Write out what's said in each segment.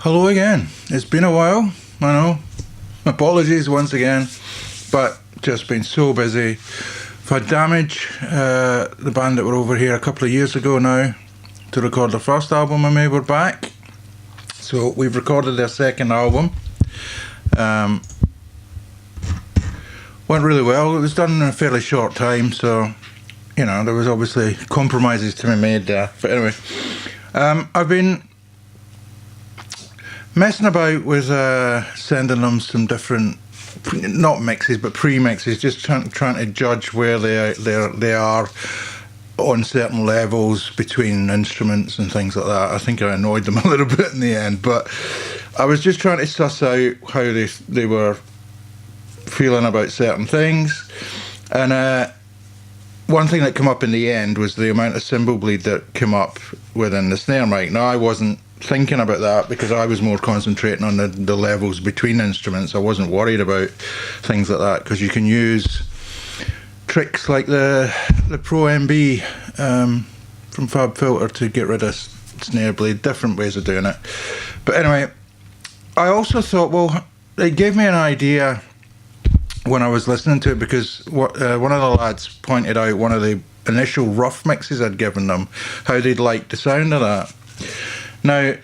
Hello again. It's been a while, I know. Apologies once again, but just been so busy. I've had Damage, the band that were over here a couple of years ago now, to record the first album, and they were back. So we've recorded their second album. Went really well. It was done in a fairly short time, so, you know, there was obviously compromises to be made there. But anyway, I've been messing about with sending them some different, not mixes, but pre-mixes, just trying to judge where they are on certain levels between instruments and things like that. I think I annoyed them a little bit in the end, but I was just trying to suss out how they were feeling about certain things. And one thing that came up in the end was the amount of cymbal bleed that came up within the snare mic. Now, I wasn't thinking about that because I was more concentrating on the levels between instruments. I wasn't worried about things like that because you can use tricks like the Pro MB from Fab Filter to get rid of snare bleed, different ways of doing it. But anyway, I also thought, well, it gave me an idea when I was listening to it, because one of the lads pointed out one of the initial rough mixes I'd given them, how they'd like the sound of that. Now,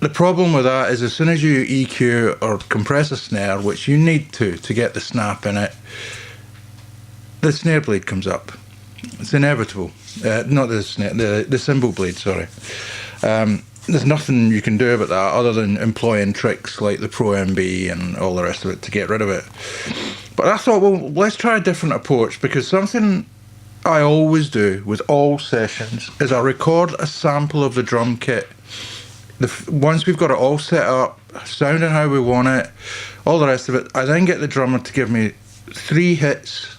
the problem with that is as soon as you EQ or compress a snare, which you need to get the snap in it, the snare bleed comes up. It's inevitable. Not the snare, the cymbal bleed, sorry. There's nothing you can do about that other than employing tricks like the Pro MB and all the rest of it to get rid of it. But I thought, well, let's try a different approach, because something I always do with all sessions is I record a sample of the drum kit. Once we've got it all set up, sounding how we want it, all the rest of it, I then get the drummer to give me 3 hits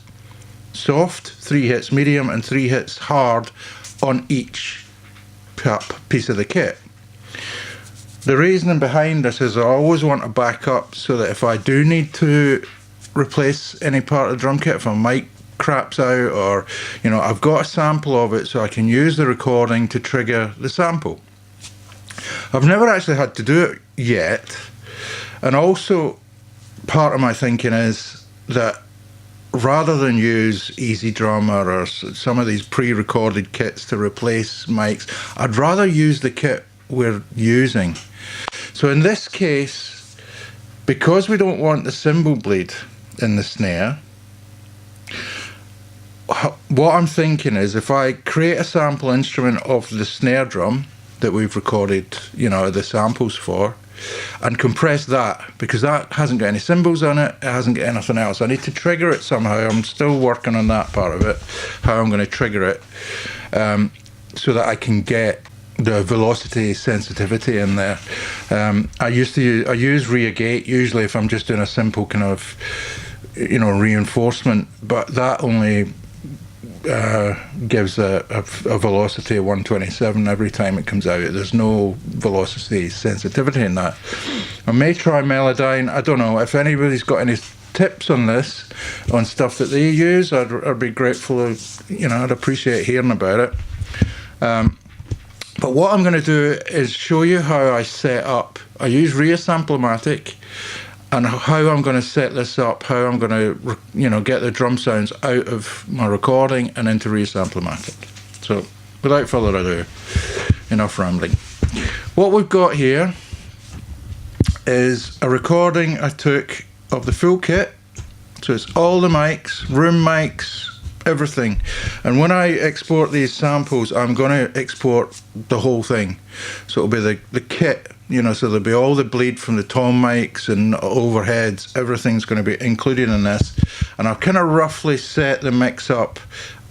soft, 3 hits medium, and 3 hits hard on each piece of the kit. The reasoning behind this is I always want to back up so that if I do need to replace any part of the drum kit, if a mic craps out, or, you know, I've got a sample of it so I can use the recording to trigger the sample. I've never actually had to do it yet, and also part of my thinking is that rather than use Easy Drummer or some of these pre-recorded kits to replace mics, I'd rather use the kit we're using. So in this case, because we don't want the cymbal bleed in the snare, what I'm thinking is if I create a sample instrument of the snare drum that we've recorded, you know, the samples for, and compress that, because that hasn't got any cymbals on it, it hasn't got anything else. I need to trigger it somehow. I'm still working on that part of it, how I'm going to trigger it, so that I can get the velocity sensitivity in there. I use rear gate usually if I'm just doing a simple kind of, you know, reinforcement, but that only gives a velocity of 127 every time it comes out. There's no velocity sensitivity in that. I may try Melodyne. I don't know. If anybody's got any tips on this, on stuff that they use, I'd be grateful. You know, I'd appreciate hearing about it. But what I'm going to do is show you how I set up. I use Rear Sample-O-Matic, and how I'm going to set this up, how I'm going to, you know, get the drum sounds out of my recording and into Rear Sample-O-Matic. So, without further ado, enough rambling. What we've got here is a recording I took of the full kit. So it's all the mics, room mics, everything. And when I export these samples, I'm going to export the whole thing. So it'll be the kit, you know, so there'll be all the bleed from the tom mics and overheads. Everything's going to be included in this. And I've kind of roughly set the mix up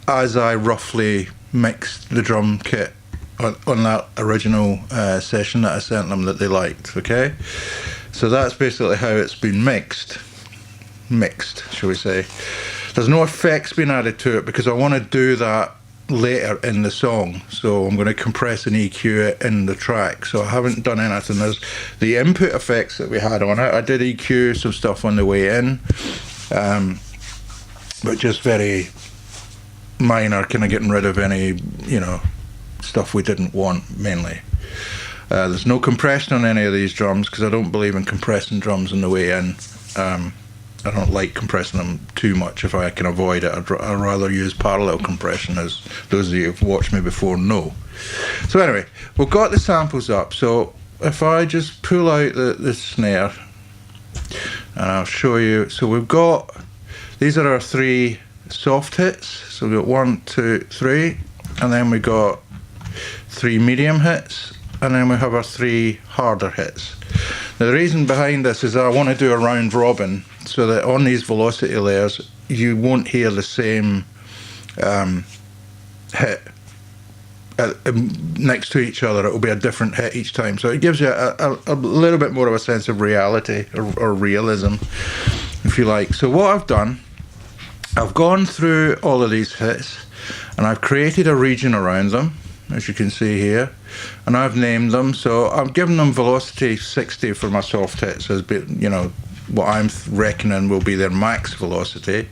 as I roughly mixed the drum kit on that original session that I sent them that they liked, okay? So that's basically how it's been mixed, shall we say. There's no effects being added to it because I want to do that later in the song, so I'm going to compress and EQ it in the track. So I haven't done anything. There's the input effects that we had on it. I did EQ some stuff on the way in, but just very minor, kind of getting rid of any, you know, stuff we didn't want mainly. There's no compression on any of these drums because I don't believe in compressing drums on the way in. I don't like compressing them too much if I can avoid it. I'd rather use parallel compression, as those of you who've watched me before know. So anyway, we've got the samples up. So if I just pull out the snare, and I'll show you. So we've got, these are our 3 soft hits. So we've got 1, 2, 3, and then we got 3 medium hits, and then we have our 3 harder hits. Now the reason behind this is I want to do a round robin so that on these velocity layers you won't hear the same hit next to each other. It will be a different hit each time, so it gives you a little bit more of a sense of reality or realism, if you like. So what I've done, I've gone through all of these hits and I've created a region around them, as you can see here, and I've named them. So I'm giving them velocity 60 for my soft hits, as you know, what I'm reckoning will be their max velocity,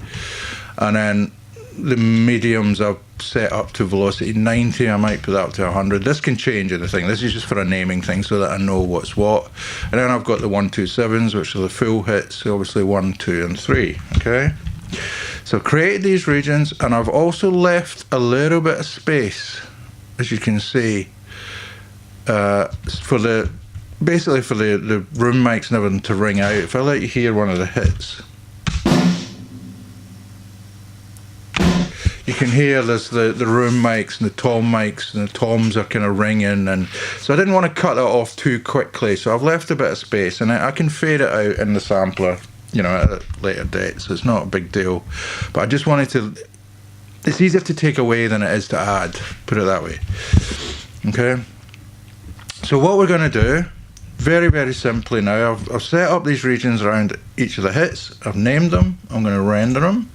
and then the mediums I've set up to velocity 90. I might put that up to 100. This can change anything. This is just for a naming thing so that I know what's what. And then I've got the 1, 2, 7s, which are the full hits, so obviously 1, 2 and 3. Okay, so created these regions, and I've also left a little bit of space, as you can see, for the basically for the room mics and everything to ring out. If I let you hear one of the hits, you can hear there's the room mics and the tom mics, and the toms are kind of ringing, and so I didn't want to cut that off too quickly, so I've left a bit of space, and I can fade it out in the sampler, you know, at a later date, so it's not a big deal. But I just wanted to, it's easier to take away than it is to add, put it that way. Okay, so what we're going to do, very, very simply now, I've set up these regions around each of the hits, I've named them, I'm going to render them.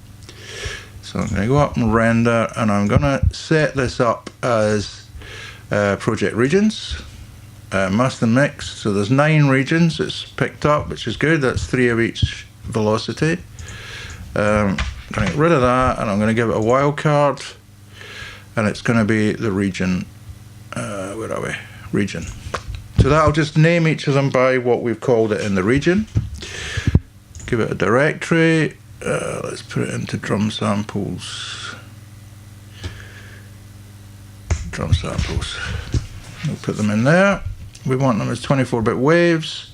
So I'm going to go up and render, and I'm going to set this up as project regions, master mix. So there's 9 regions it's picked up, which is good. That's 3 of each velocity. I'm going to get rid of that, and I'm going to give it a wildcard, and it's going to be the region. Where are we? Region. So that'll just name each of them by what we've called it in the region. Give it a directory. Let's put it into drum samples. Drum samples. We'll put them in there. We want them as 24-bit waves.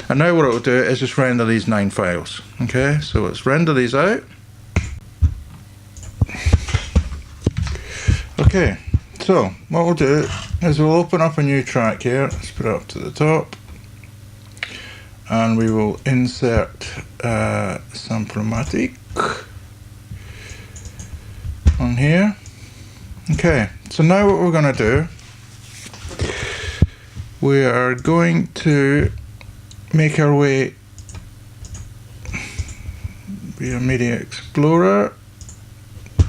And now what it'll do is just render these 9 files. Okay, so let's render these out. Okay, so what we'll do is we'll open up a new track here. Let's put it up to the top. And we will insert Samplomatic on here. Okay, so now what we're going to do, we are going to make our way via Media Explorer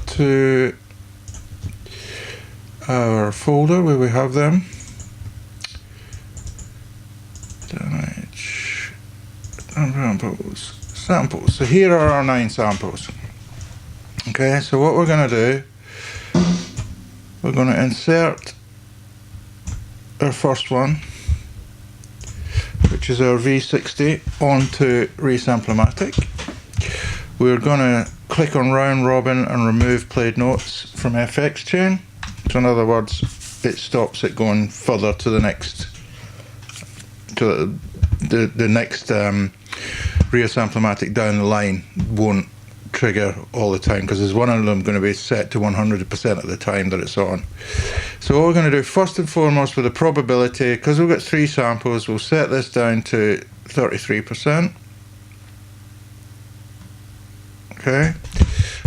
to our folder where we have them. Samples. So here are our 9 samples. Okay, so what we're going to do, we're going to insert our first one, which is our V60, onto Resamplomatic. We're going to click on round robin and remove played notes from FX chain. So in other words, it stops it going further to the next, to the next Resamplomatic down the line won't trigger all the time, because there's one of them going to be set to 100% of the time that it's on. So what we're going to do first and foremost with the probability, because we've got 3 samples, we'll set this down to 33%. Okay,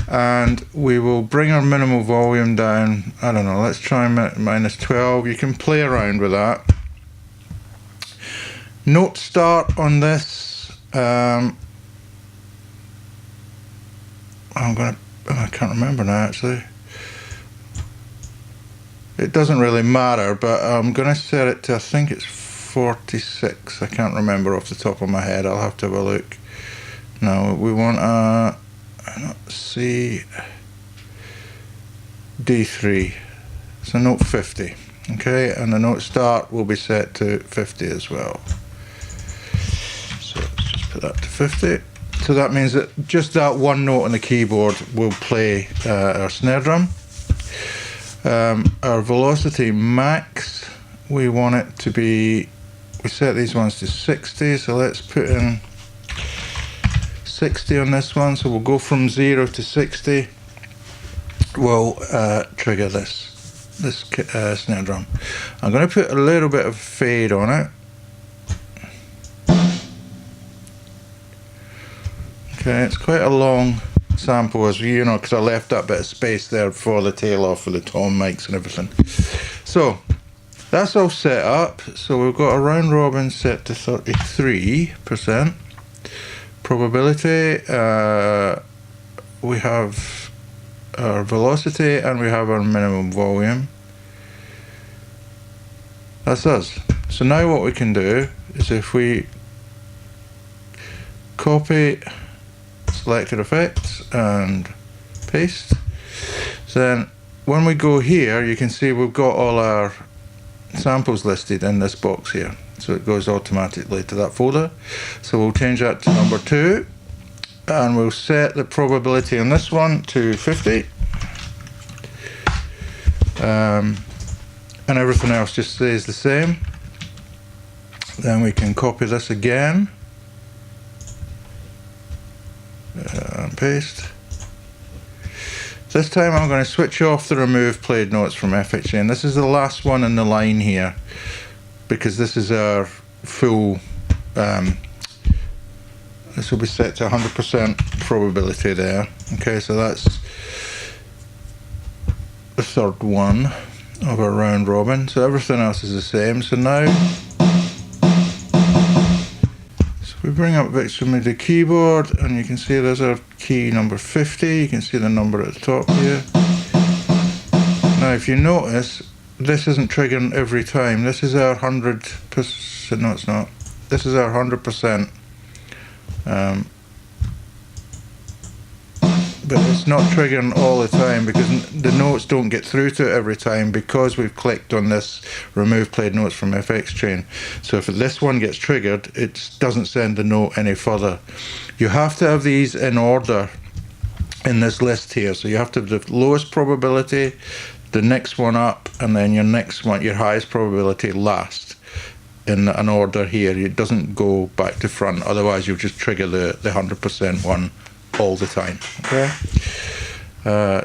and we will bring our minimal volume down, I don't know, let's try minus 12. You can play around with that. Note start on this, I can't remember now actually. It doesn't really matter, but I'm going to set it to, I think it's 46. I can't remember off the top of my head. I'll have to have a look. No, we want C D3. So note 50. Okay, and the note start will be set to 50 as well. So let's just put that to 50. So that means that just that one note on the keyboard will play our snare drum. Our velocity max, we want it to be, we set these ones to 60, so let's put in 60 on this one. So we'll go from 0 to 60. We'll trigger this snare drum. I'm going to put a little bit of fade on it. Okay, it's quite a long sample, as you know, because I left that bit of space there for the tail off for the tom mics and everything. So that's all set up. So we've got a round robin set to 33% probability. We have our velocity and we have our minimum volume. That's us. So now what we can do is if we copy selected effects and paste, then when we go here you can see we've got all our samples listed in this box here, so it goes automatically to that folder. So we'll change that to number 2 and we'll set the probability on this one to 50, and everything else just stays the same. Then we can copy this again and paste. This time I'm going to switch off the remove played notes from FX Chain. This is the last one in the line here because this is our full, this will be set to 100% probability there. Okay, so that's the third one of our round robin. So everything else is the same. So now we bring up Victor MIDI keyboard and you can see there's our key number 50. You can see the number at the top here. Now if you notice, this isn't triggering every time. This is our 100%, no it's not. This is our 100%. But it's not triggering all the time because the notes don't get through to it every time because we've clicked on this remove played notes from FX Chain. So if this one gets triggered, it doesn't send the note any further. You have to have these in order in this list here. So you have to have the lowest probability, the next one up, and then your next one, your highest probability last in an order here. It doesn't go back to front, otherwise you'll just trigger the 100% one all the time. Okay,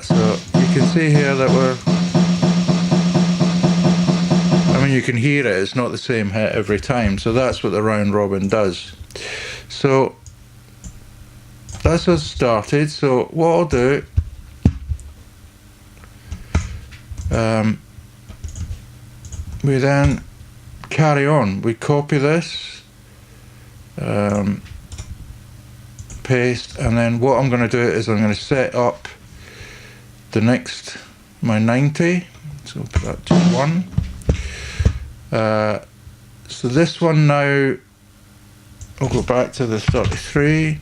so you can see here that I mean you can hear it, it's not the same hit every time, so that's what the round robin does. So that's us started. So what I'll do, we then carry on, we copy this, paste, and then what I'm going to do is I'm going to set up the next, my 90, so put that to 1. So this one now, I'll go back to the 33,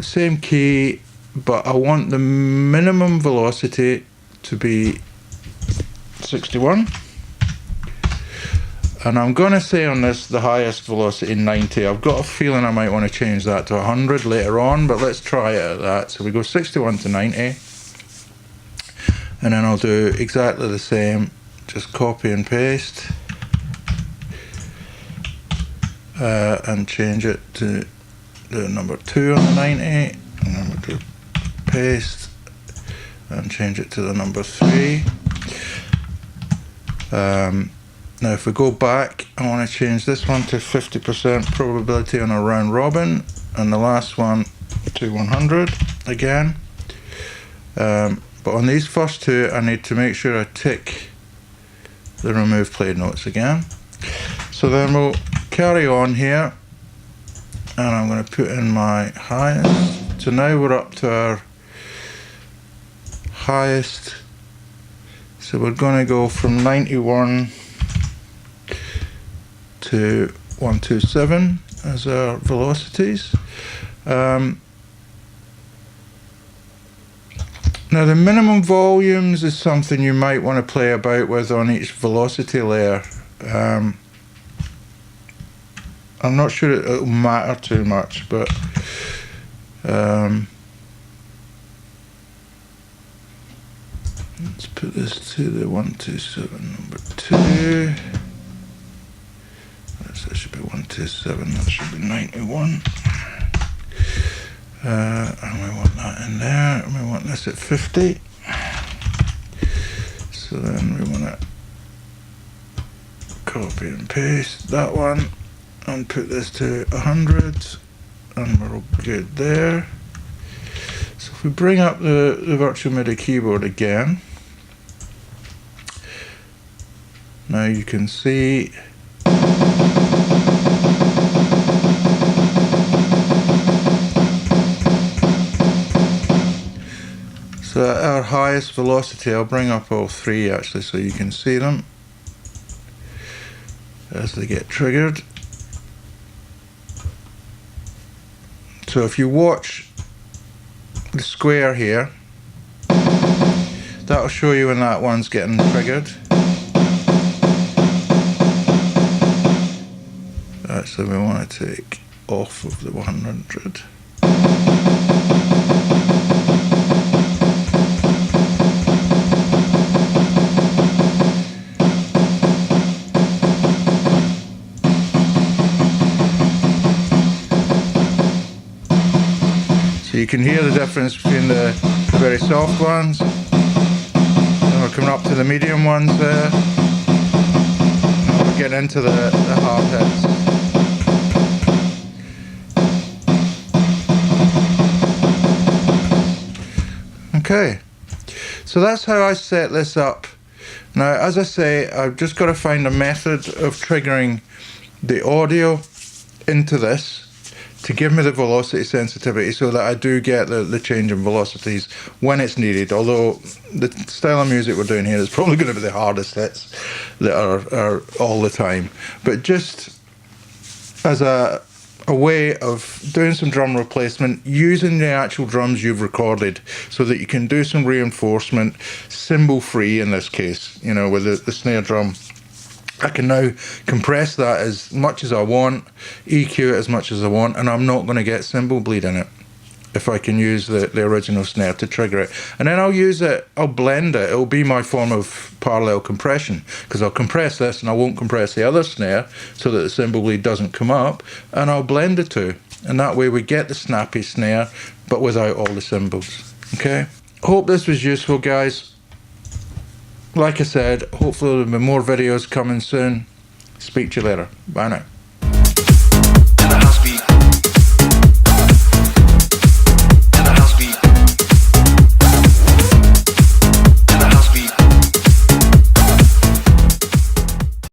same key, but I want the minimum velocity to be 61. And I'm going to say on this the highest velocity 90. I've got a feeling I might want to change that to 100 later on, but let's try it at that. So we go 61 to 90. And then I'll do exactly the same. Just copy and paste. And change it to the number 2 on the 90. And then we'll do paste. And change it to the number 3. Now if we go back, I want to change this one to 50% probability on a round robin, and the last one to 100 again. But on these first two, I need to make sure I tick the remove played notes again. So then we'll carry on here, and I'm going to put in my highest. So now we're up to our highest. So we're going to go from 91 to 127 as our velocities. Now Now the minimum volumes is something you might want to play about with on each velocity layer. I'm not sure it'll matter too much, but let's put this to the 127 number 2. That should be 127, that should be 91. And we want that in there, and we want this at 50. So then we want to copy and paste that one and put this to 100, and we're all good there. So if we bring up the virtual MIDI keyboard again, now you can see so at our highest velocity, I'll bring up all three actually so you can see them as they get triggered. So if you watch the square here, that'll show you when that one's getting triggered. Actually, we want to take off of the 100. So you can hear the difference between the very soft ones, and we're coming up to the medium ones there, and we're getting into the hard hits. Okay, so that's how I set this up. Now, as I say, I've just got to find a method of triggering the audio into this to give me the velocity sensitivity so that I do get the change in velocities when it's needed. Although the style of music we're doing here is probably going to be the hardest hits that are all the time. But just as a way of doing some drum replacement using the actual drums you've recorded so that you can do some reinforcement, cymbal free in this case, you know, with the snare drum. I can now compress that as much as I want, EQ it as much as I want, and I'm not going to get cymbal bleed in it if I can use the original snare to trigger it. And then I'll use it, I'll blend it, it'll be my form of parallel compression, because I'll compress this and I won't compress the other snare so that the cymbal bleed doesn't come up, and I'll blend the two, and that way we get the snappy snare but without all the cymbals. Okay, hope this was useful, guys. Like I said, hopefully there'll be more videos coming soon. Speak to you later. Bye now.